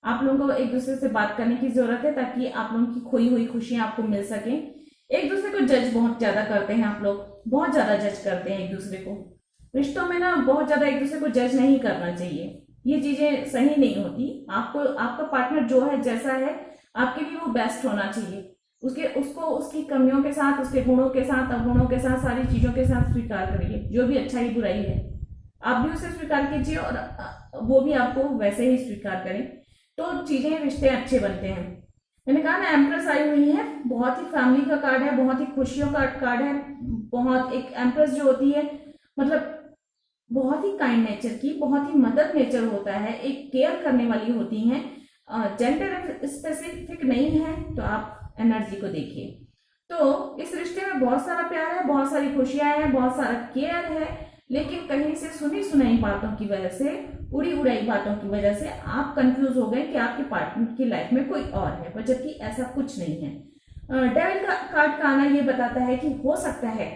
आप लोगों को एक दूसरे से बात करने की जरूरत है ताकि आप लोगों की खोई हुई खुशियां आपको मिल सके। एक दूसरे को जज बहुत ज्यादा करते हैं आप लोग, बहुत ज्यादा जज करते हैं एक दूसरे को। रिश्तों में ना बहुत ज्यादा एक दूसरे को जज नहीं करना चाहिए, ये चीजें सही नहीं होती। आपको आपका पार्टनर जो है जैसा है आपके लिए वो बेस्ट होना चाहिए। उसकी कमियों के साथ, उसके गुणों के साथ, अवगुणों के साथ, सारी चीजों के साथ स्वीकार करिए। जो भी अच्छाई बुराई है आप भी उसे स्वीकार कीजिए और वो भी आपको वैसे ही स्वीकार करें, तो चीजें रिश्ते अच्छे बनते हैं। मैंने कहा ना एम्प्रेस आई हुई है, बहुत ही फैमिली का कार्ड है, बहुत ही खुशियों का कार्ड है। बहुत एक एम्प्रेस जो होती है मतलब बहुत ही काइंड नेचर की, बहुत ही मदद नेचर होता है, एक केयर करने वाली होती हैं। जेंडर स्पेसिफिक नहीं है, तो आप एनर्जी को देखिए। तो इस रिश्ते में बहुत सारा प्यार है, बहुत सारी खुशियां हैं, बहुत सारा केयर है, लेकिन कहीं से सुनी सुनाई बातों की वजह से उड़ी उड़ाई बातों की वजह से आप कंफ्यूज हो गए कि आपके पार्टनर की लाइफ में कोई और है, पर जबकि ऐसा कुछ नहीं है। डेविल का कार्ड का आना ये बताता है कि हो सकता है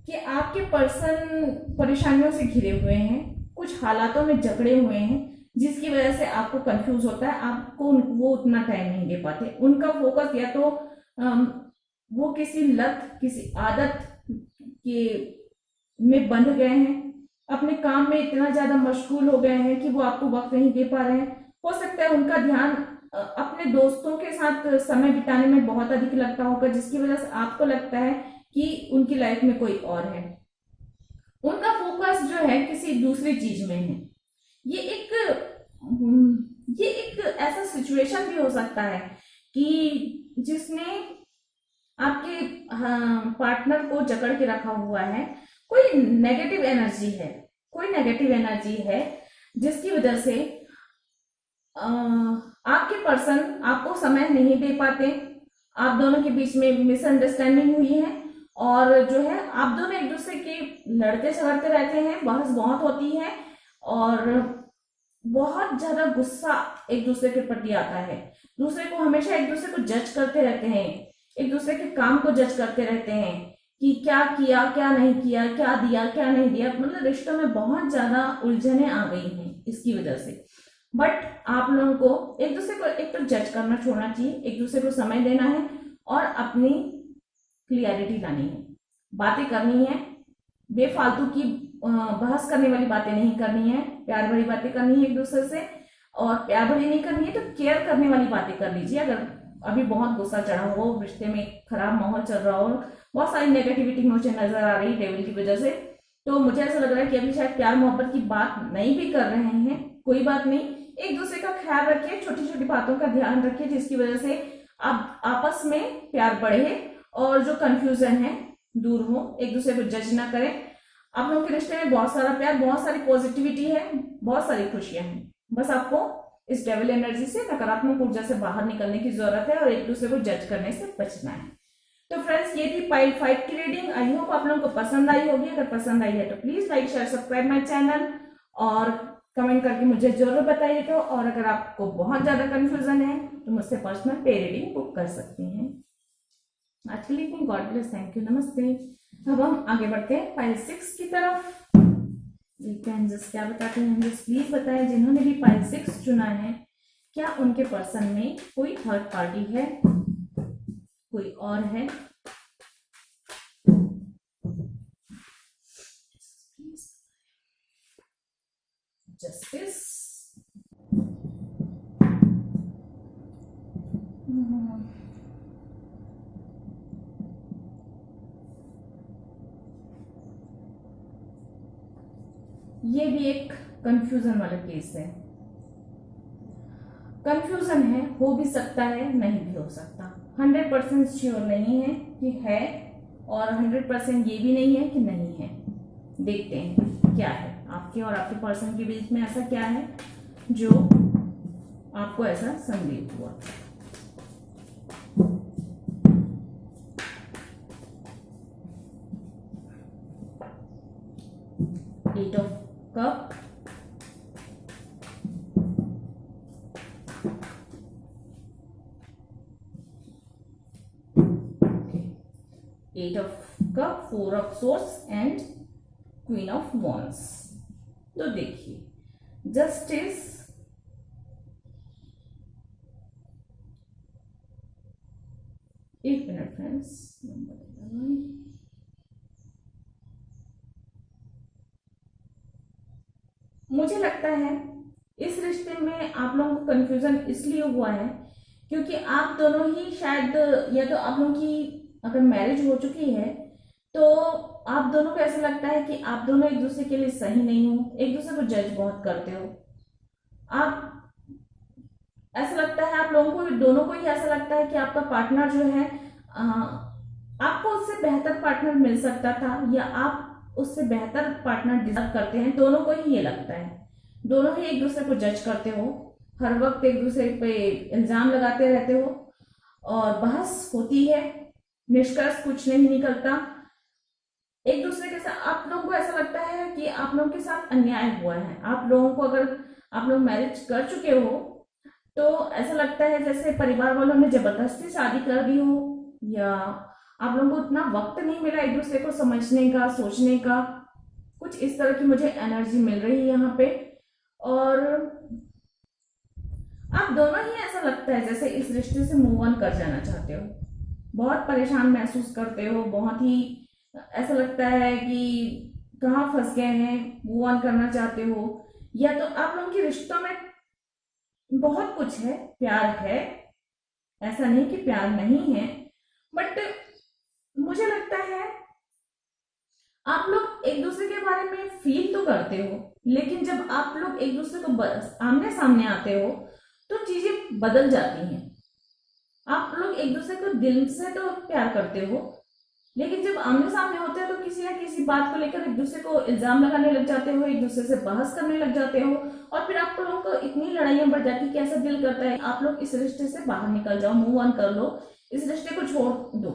कि आपके पर्सन परेशानियों से घिरे हुए हैं, कुछ हालातों में जकड़े हुए हैं, जिसकी वजह से आपको कंफ्यूज होता है, आपको वो उतना टाइम नहीं दे पाते। उनका फोकस या तो वो किसी लत, किसी आदत के में बंध गए हैं, अपने काम में इतना ज्यादा मशगूल हो गए हैं कि वो आपको वक्त नहीं दे पा रहे हैं। हो सकता है उनका ध्यान अपने दोस्तों के साथ समय बिताने में बहुत अधिक लगता होगा, जिसकी वजह से आपको लगता है कि उनकी लाइफ में कोई और है। उनका फोकस जो है किसी दूसरी चीज में है। ये एक ऐसा सिचुएशन भी हो सकता है कि जिसने आपके पार्टनर को जकड़ के रखा हुआ है। कोई नेगेटिव एनर्जी है, कोई नेगेटिव एनर्जी है जिसकी वजह से आपके पर्सन आपको समय नहीं दे पाते। आप दोनों के बीच में मिसअंडरस्टैंडिंग हुई है और जो है आप दोनों एक दूसरे के लड़ते झगड़ते रहते हैं, बहस बहुत होती है और बहुत ज्यादा गुस्सा एक दूसरे के प्रति आता है। दूसरे को हमेशा एक दूसरे को जज करते रहते हैं, एक दूसरे के काम को जज करते रहते हैं कि क्या किया, क्या नहीं किया, क्या दिया, क्या नहीं दिया। मतलब रिश्तों में बहुत ज्यादा उलझने आ गई हैं इसकी वजह से। बट आप लोगों को एक दूसरे को एक तो जज करना छोड़ना चाहिए, एक दूसरे को समय देना है और अपनी क्लियरिटी लानी है, बातें करनी है, बेफालतू की बहस करने वाली बातें नहीं करनी है, प्यार भरी बातें करनी है एक दूसरे से। और प्यार भरी नहीं करनी है तो केयर करने वाली बातें कर लीजिए। अगर अभी बहुत गुस्सा चढ़ा हो, रिश्ते में खराब माहौल चल रहा हो, बहुत सारी नेगेटिविटी मुझे नजर आ रही है डेविल की वजह से, तो मुझे ऐसा लग रहा है कि अभी शायद प्यार मोहब्बत की बात नहीं भी कर रहे हैं। कोई बात नहीं, एक दूसरे का ख्याल रखिए, छोटी छोटी बातों का ध्यान रखिए, जिसकी वजह से आप आपस में प्यार बढ़े और जो कंफ्यूजन है दूर हो। एक दूसरे को जज ना करें। आप लोगों के रिश्ते में बहुत सारा प्यार, बहुत सारी पॉजिटिविटी है, बहुत सारी खुशियां हैं। बस आपको इस डेविल एनर्जी से, नकारात्मक ऊर्जा से बाहर निकलने की जरूरत है और एक दूसरे को जज करने से बचना है। तो फ्रेंड्स, ये थी पाइल 5 की रीडिंग। आई होप आप लोगों को पसंद आई होगी। अगर पसंद आई है तो please like, share, subscribe my channel और कमेंट करके मुझे जरूर बताइएगा। और अगर आपको बहुत ज्यादा कंफ्यूजन है तो मुझसे पर्सनल पे रीडिंग बुक कर सकते हैं। आज के लिए गॉड ब्लेस, थैंक यू, नमस्ते। अब हम आगे बढ़ते हैं पाइल 6 की तरफ। देखते हैं जस्ट क्या बताते हैं। जस्ट प्लीज बताएं जिन्होंने भी पाइल 6 चुना है, क्या उनके पर्सन में कोई थर्ड पार्टी है, कोई और है। जस्टिस, ये भी एक कंफ्यूजन वाला केस है। कंफ्यूजन है, हो भी सकता है, नहीं भी हो सकता। 100% श्योर नहीं है कि है और 100% ये भी नहीं है कि नहीं है। देखते हैं क्या है आपके और आपके पर्सन के बीच में, ऐसा क्या है जो आपको ऐसा संदेह हुआ। Eight of cups, eight of cups, 4 of swords and queen of wands. तो देखिए जस्टिस, एक मिनट फ्रेंड्स, मुझे लगता है इस रिश्ते में आप लोगों को कंफ्यूजन इसलिए हुआ है क्योंकि आप दोनों ही शायद, या तो आप लोगों की अगर मैरिज हो चुकी है तो आप दोनों को ऐसा लगता है कि आप दोनों एक दूसरे के लिए सही नहीं हो, एक दूसरे को जज बहुत करते हो। आप ऐसा लगता है, आप लोगों को दोनों को ही ऐसा लगता है कि आपका पार्टनर जो है, आपको उससे बेहतर पार्टनर मिल सकता था या आप उससे बेहतर पार्टनर डिजर्व करते हैं। दोनों को ही ये लगता है, दोनों ही एक दूसरे को जज करते हो, हर वक्त एक दूसरे पे इल्जाम लगाते रहते हो और बहस होती है, निष्कर्ष कुछ नहीं निकलता। एक दूसरे के जैसे आप लोगों को ऐसा लगता है कि आप लोगों के साथ अन्याय हुआ है, आप लोगों को अगर आप लोग मैरिज कर चुके हो तो ऐसा लगता है जैसे परिवार वालों ने जबरदस्ती शादी कर दी हो, या आप लोगों को उतना वक्त नहीं मिला एक दूसरे को समझने का, सोचने का। कुछ इस तरह की मुझे एनर्जी मिल रही है यहाँ पे। और आप दोनों ही ऐसा लगता है जैसे इस रिश्ते से मूव ऑन कर जाना चाहते हो, बहुत परेशान महसूस करते हो, बहुत ही ऐसा लगता है कि कहाँ फंस गए हैं, मूव ऑन करना चाहते हो। या तो आप लोगों के रिश्तों में बहुत कुछ है, प्यार है, ऐसा नहीं कि प्यार नहीं है, बट मुझे लगता है आप लोग एक दूसरे के बारे में फील तो करते हो, लेकिन जब आप लोग एक दूसरे को आमने सामने आते हो तो चीजें बदल जाती हैं। आप लोग एक दूसरे को दिल से तो प्यार करते हो, लेकिन जब आमने सामने होते हैं तो किसी ना किसी बात को लेकर एक दूसरे को इल्जाम लगाने लग जाते हो, एक दूसरे से बहस करने लग जाते हो, और फिर आप लोगों को इतनी लड़ाइयां बढ़ जाती है कि ऐसा दिल करता है आप लोग इस रिश्ते से बाहर निकल जाओ, मूव ऑन कर लो, इस रिश्ते को छोड़ दो,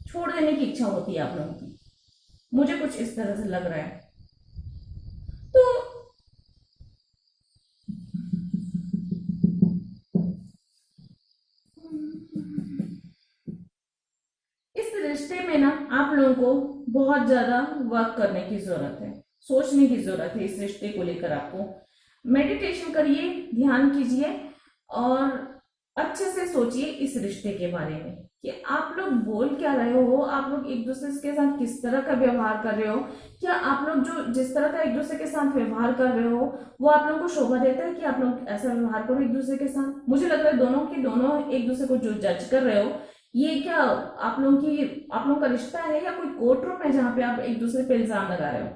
छोड़ देने की इच्छा होती है आप लोगों की। मुझे कुछ इस तरह से लग रहा है। तो इस रिश्ते में ना आप लोगों को बहुत ज्यादा वर्क करने की जरूरत है, सोचने की जरूरत है इस रिश्ते को लेकर। आपको मेडिटेशन करिए, ध्यान कीजिए, और अच्छे से सोचिए इस रिश्ते के बारे में कि आप लोग बोल क्या रहे हो, आप लोग एक दूसरे के साथ किस तरह का व्यवहार कर रहे हो। क्या आप लोग जो जिस तरह का एक दूसरे के साथ व्यवहार कर रहे हो वो आप लोगों को शोभा देता है कि आप लोग ऐसा व्यवहार करो एक दूसरे के साथ? मुझे लग रहा है दोनों के दोनों एक दूसरे को जो जज कर रहे हो, ये क्या आप लोगों का रिश्ता है या कोई कोर्ट रूम है जहां पे आप एक दूसरे पे इल्जाम लगा रहे हो?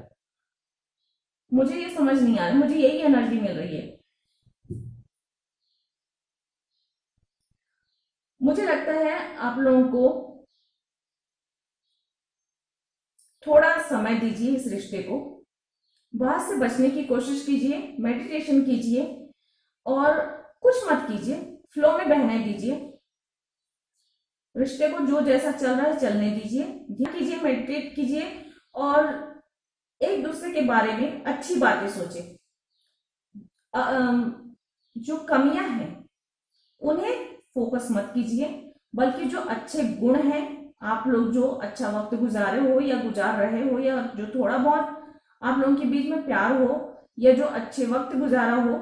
मुझे ये समझ नहीं आ रहा, मुझे यही एनर्जी मिल रही है। मुझे लगता है आप लोगों को थोड़ा समय दीजिए इस रिश्ते को, बहस से बचने की कोशिश कीजिए, मेडिटेशन कीजिए, और कुछ मत कीजिए, फ्लो में बहने दीजिए, रिश्ते को जो जैसा चल रहा है चलने दीजिए, ध्यान कीजिए, मेडिटेट कीजिए, और एक दूसरे के बारे में अच्छी बातें सोचे। जो कमियां हैं उन्हें फोकस मत कीजिए, बल्कि जो अच्छे गुण हैं, आप लोग जो अच्छा वक्त गुजारे हो या गुजार रहे हो, या जो थोड़ा बहुत आप लोगों के बीच में प्यार हो, या जो अच्छे वक्त गुजारा हो,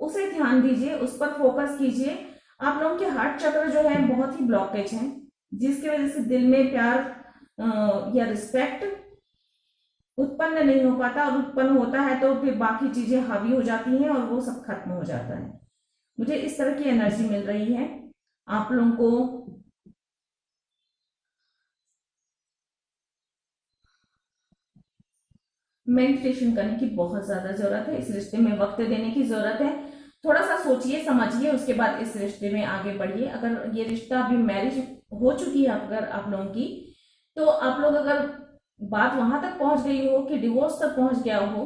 उसे ध्यान दीजिए, उस पर फोकस कीजिए। आप लोगों के हार्ट चक्र जो है बहुत ही ब्लॉकेज है, जिसकी वजह से दिल में प्यार या रिस्पेक्ट उत्पन्न नहीं हो पाता, और उत्पन्न होता है तो फिर बाकी चीजें हावी हो जाती हैं और वो सब खत्म हो जाता है। मुझे इस तरह की एनर्जी मिल रही है। आप लोगों को मेडिटेशन करने की बहुत ज्यादा जरूरत है, इस रिश्ते में वक्त देने की जरूरत है। थोड़ा सा सोचिए, समझिए, उसके बाद इस रिश्ते में आगे बढ़िए। अगर ये रिश्ता अभी मैरिज हो चुकी है अगर आप लोगों की, तो आप लोग अगर बात वहां तक पहुंच गई हो कि डिवोर्स तक पहुंच गया हो,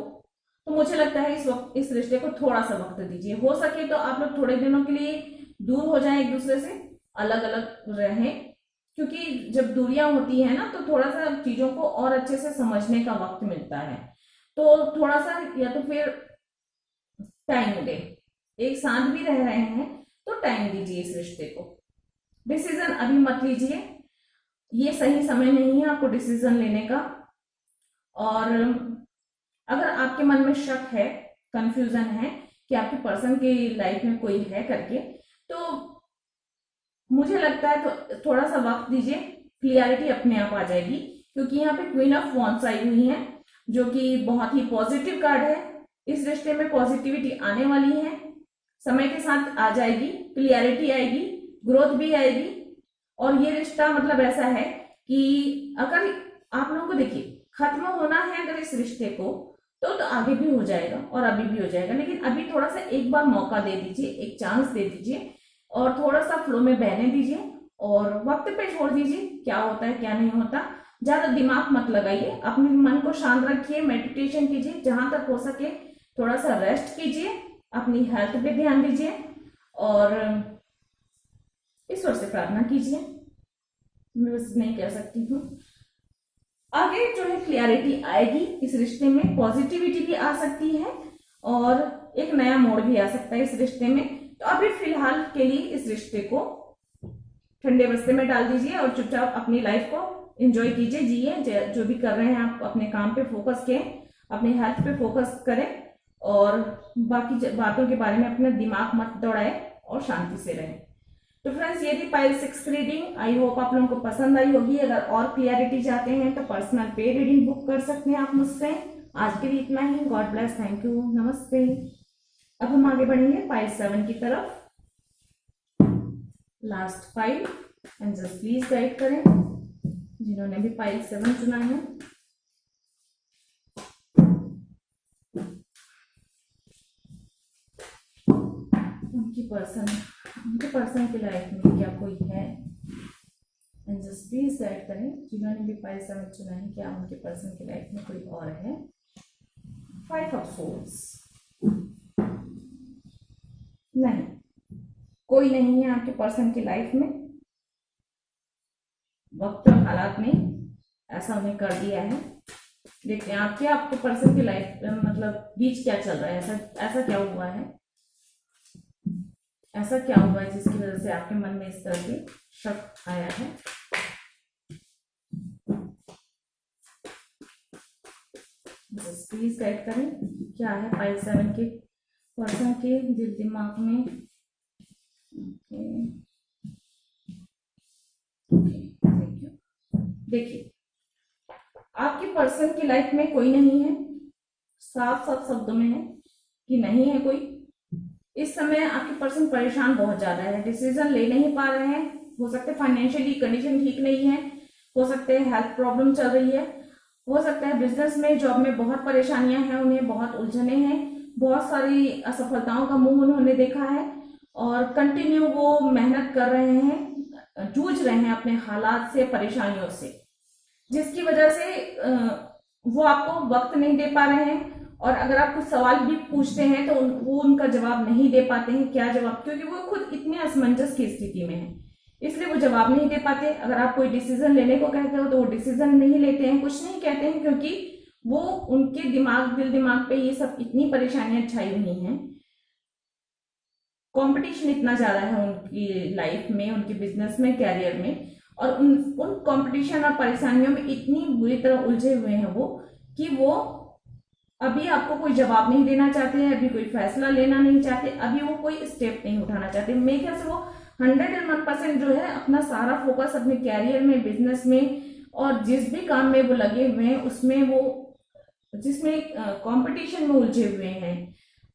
तो मुझे लगता है इस वक्त इस रिश्ते को थोड़ा सा वक्त दीजिए। हो सके तो आप लोग थोड़े दिनों के लिए दूर हो जाएं, एक दूसरे से अलग अलग रहें, क्योंकि जब दूरियां होती है ना तो थोड़ा सा चीजों को और अच्छे से समझने का वक्त मिलता है। तो थोड़ा सा, या तो फिर टाइम दे, एक साथ भी रह रहे हैं तो टाइम दीजिए इस रिश्ते को। डिसीजन अभी मत लीजिए, ये सही समय नहीं है आपको डिसीजन लेने का। और अगर आपके मन में शक है, कंफ्यूजन है कि आपके पर्सन की लाइफ में कोई है करके, तो मुझे लगता है तो थोड़ा सा वक्त दीजिए, क्लियरिटी अपने आप आ जाएगी। क्योंकि यहाँ पे क्वीन ऑफ वॉन्ड्स आई हुई है, जो कि बहुत ही पॉजिटिव कार्ड है। इस रिश्ते में पॉजिटिविटी आने वाली है, समय के साथ आ जाएगी, क्लियरिटी आएगी, ग्रोथ भी आएगी। और ये रिश्ता मतलब ऐसा है कि अगर आप लोगों को देखिए खत्म होना है अगर इस रिश्ते को, तो आगे भी हो जाएगा और अभी भी हो जाएगा, लेकिन अभी थोड़ा सा एक बार मौका दे दीजिए, एक चांस दे दीजिए, और थोड़ा सा फ्लो में बहने दीजिए, और वक्त पे छोड़ दीजिए क्या होता है क्या नहीं होता। ज्यादा दिमाग मत लगाइए, अपने मन को शांत रखिए, मेडिटेशन कीजिए, जहां तक हो सके थोड़ा सा रेस्ट कीजिए, अपनी हेल्थ पे ध्यान दीजिए, और ईश्वर से प्रार्थना कीजिए। मैं बस नहीं कह सकती हूँ। आगे जो है क्लियरिटी आएगी इस रिश्ते में, पॉजिटिविटी भी आ सकती है और एक नया मोड़ भी आ सकता है इस रिश्ते में। तो अभी फिलहाल के लिए इस रिश्ते को ठंडे बस्ते में डाल दीजिए और चुपचाप अपनी लाइफ को एंजॉय कीजिए, जिए, जो भी कर रहे हैं आप अपने काम पे फोकस करें, अपनी हेल्थ पे फोकस करें और बाकी बातों के बारे में अपना दिमाग मत दौड़ाए और शांति से रहें। तो फ्रेंड्स, ये थी पाइल 6 की रीडिंग। आई होप आप लोगों को पसंद आई होगी। अगर और क्लियरिटी चाहते हैं तो पर्सनल पे रीडिंग बुक कर सकते हैं आप मुझसे। आज के लिए इतना ही। गॉड ब्लेस, थैंक यू, नमस्ते। अब हम आगे बढ़ेंगे पाइल 7 की तरफ। Last pile, angels please guide करें जिन्होंने भी पाइल 7 चुना है। उनके पर्सन की लाइफ में क्या कोई है, एंजल्स प्लीज गाइड करें जिन्होंने भी पाइल 7 चुना है। क्या उनके पर्सन की लाइफ में कोई और है? 5 ऑफ सोल्स, नहीं, कोई नहीं है आपके पर्सन की लाइफ में। वक्त और हालात ने ऐसा उन्हें कर दिया है। देखते हैं आपके पर्सन की लाइफ मतलब बीच क्या चल रहा है, ऐसा क्या हुआ है, ऐसा क्या हुआ है जिसकी वजह से आपके मन में इस तरह की शक आया है। प्लीज गाइड करें क्या है पाइल 7 के पर्सन के दिल दिमाग में। देखिए, आपके पर्सन की लाइफ में कोई नहीं है, साफ साफ शब्दों में है कि नहीं है कोई। इस समय आपके पर्सन परेशान बहुत ज्यादा है, डिसीजन ले नहीं पा रहे हैं। हो सकता है फाइनेंशियली कंडीशन ठीक नहीं है, हो सकते हैं हेल्थ प्रॉब्लम चल रही है, हो सकता है बिजनेस में जॉब में बहुत परेशानियां हैं, उन्हें बहुत उलझने हैं, बहुत सारी असफलताओं का मुंह उन्होंने देखा है और कंटिन्यू वो मेहनत कर रहे हैं, जूझ रहे हैं अपने हालात से, परेशानियों से, जिसकी वजह से वो आपको वक्त नहीं दे पा रहे हैं। और अगर आप कुछ सवाल भी पूछते हैं तो वो उनका जवाब नहीं दे पाते हैं। क्या जवाब? क्योंकि वो खुद इतने असमंजस की स्थिति में है, इसलिए वो जवाब नहीं दे पाते। अगर आप कोई डिसीजन लेने को कहते हो तो वो डिसीजन नहीं लेते हैं, कुछ नहीं कहते हैं, क्योंकि वो उनके दिल दिमाग पे ये सब इतनी परेशानियां छाई हुई हैं। कंपटीशन इतना ज्यादा है उनकी लाइफ में, उनके बिजनेस में, कैरियर में, और उन कंपटीशन और परेशानियों में इतनी बुरी तरह उलझे हुए हैं वो कि वो अभी आपको कोई जवाब नहीं देना चाहते हैं, अभी कोई फैसला लेना नहीं चाहते, अभी वो कोई स्टेप नहीं उठाना चाहते। मेरे ख्याल से वो 101% जो है अपना सारा फोकस अपने कैरियर में, बिजनेस में और जिस भी काम में वो लगे हुए हैं उसमें वो, जिसमें कंपटीशन में उलझे हुए हैं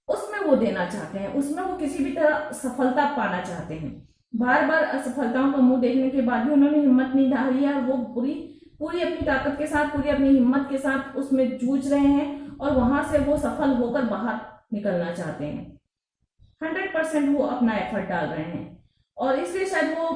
उसमें वो देना चाहते हैं, उसमें वो किसी भी तरह सफलता पाना चाहते हैं। बार बार असफलताओं का मुंह देखने के बाद भी उन्होंने हिम्मत नहीं हारी है और वो पूरी पूरी अपनी ताकत के साथ, पूरी अपनी हिम्मत के साथ उसमें जूझ रहे हैं और वहां से वो सफल होकर बाहर निकलना चाहते हैं। 100% वो अपना एफर्ट डाल रहे हैं और इसलिए शायद वो,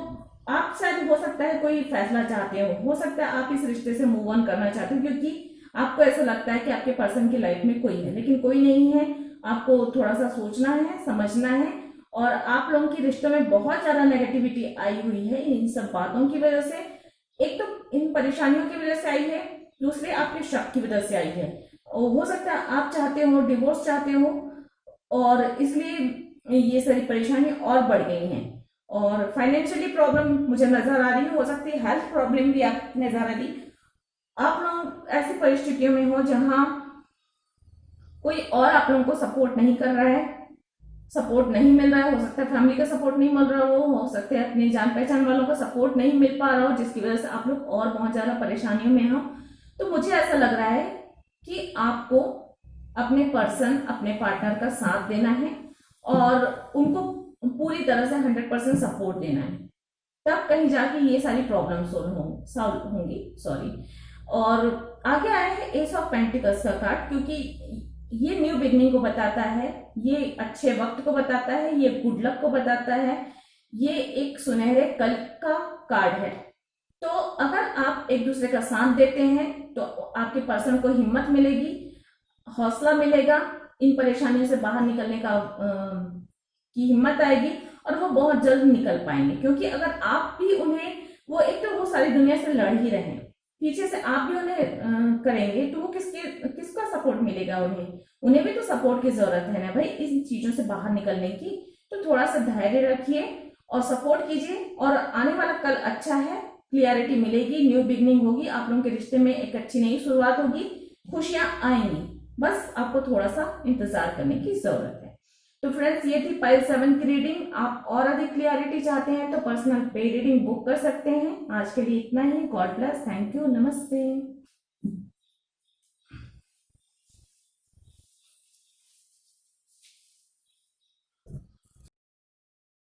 आप शायद हो सकता है कोई फैसला चाहते हो सकता है आप इस रिश्ते से मूव ऑन करना चाहते हो, क्योंकि आपको ऐसा लगता है कि आपके पर्सन की लाइफ में कोई है, लेकिन कोई नहीं है। आपको थोड़ा सा सोचना है, समझना है। और आप लोगों की रिश्तों में बहुत ज्यादा नेगेटिविटी आई हुई है इन सब बातों की वजह से। एक तो इन परेशानियों की वजह से आई है, दूसरे आपके शक की वजह से आई है। और हो सकता है आप चाहते हो, डिवोर्स चाहते हो और इसलिए ये सारी परेशानी और बढ़ गई हैं। और फाइनेंशियली प्रॉब्लम मुझे नजर आ रही है, हो सकती है हेल्थ प्रॉब्लम भी आप नजर आ रही। आप लोग ऐसी परिस्थितियों में हो जहां कोई और आप लोगों को सपोर्ट नहीं कर रहा है, सपोर्ट नहीं मिल रहा है। हो सकता है फैमिली का सपोर्ट नहीं मिल रहा हो सकता है अपने जान पहचान वालों का सपोर्ट नहीं मिल पा रहा हो, जिसकी वजह से आप लोग और बहुत ज्यादा परेशानियों में हो। तो मुझे ऐसा लग रहा है कि आपको अपने पर्सन, अपने पार्टनर का साथ देना है और उनको पूरी तरह से 100% सपोर्ट देना है, तब कहीं जाके ये सारी प्रॉब्लम सॉल्व होंगी। सॉरी। और आगे आया है एस ऑफ पेंटिकल्स का कार्ड, क्योंकि ये न्यू बिगनिंग को बताता है, ये अच्छे वक्त को बताता है, ये गुड लक को बताता है, ये एक सुनहरे कल का कार्ड है। तो अगर आप एक दूसरे का साथ देते हैं तो आपके पर्सन को हिम्मत मिलेगी, हौसला मिलेगा, इन परेशानियों से बाहर निकलने का की हिम्मत आएगी और वो बहुत जल्द निकल पाएंगे। क्योंकि अगर आप भी उन्हें, वो एक तो वो सारी दुनिया से लड़ ही रहे हैं, पीछे से आप भी उन्हें करेंगे तो वो किसका सपोर्ट मिलेगा उन्हें? उन्हें भी तो सपोर्ट की जरूरत है ना भाई, इन चीजों से बाहर निकलने की। तो थोड़ा सा धैर्य रखिए और सपोर्ट कीजिए, और आने वाला कल अच्छा है, क्लियरिटी मिलेगी, न्यू बिगनिंग होगी, आप लोगों के रिश्ते में एक अच्छी नई शुरुआत होगी, खुशियां आएंगी। बस आपको थोड़ा सा इंतजार करने की जरूरत है। तो फ्रेंड्स, ये थी पाइल 7 की रीडिंग। आप और अधिक क्लियरिटी चाहते हैं तो पर्सनल पे रीडिंग बुक कर सकते हैं। आज के लिए इतना ही। गॉड ब्लेस, थैंक यू, नमस्ते।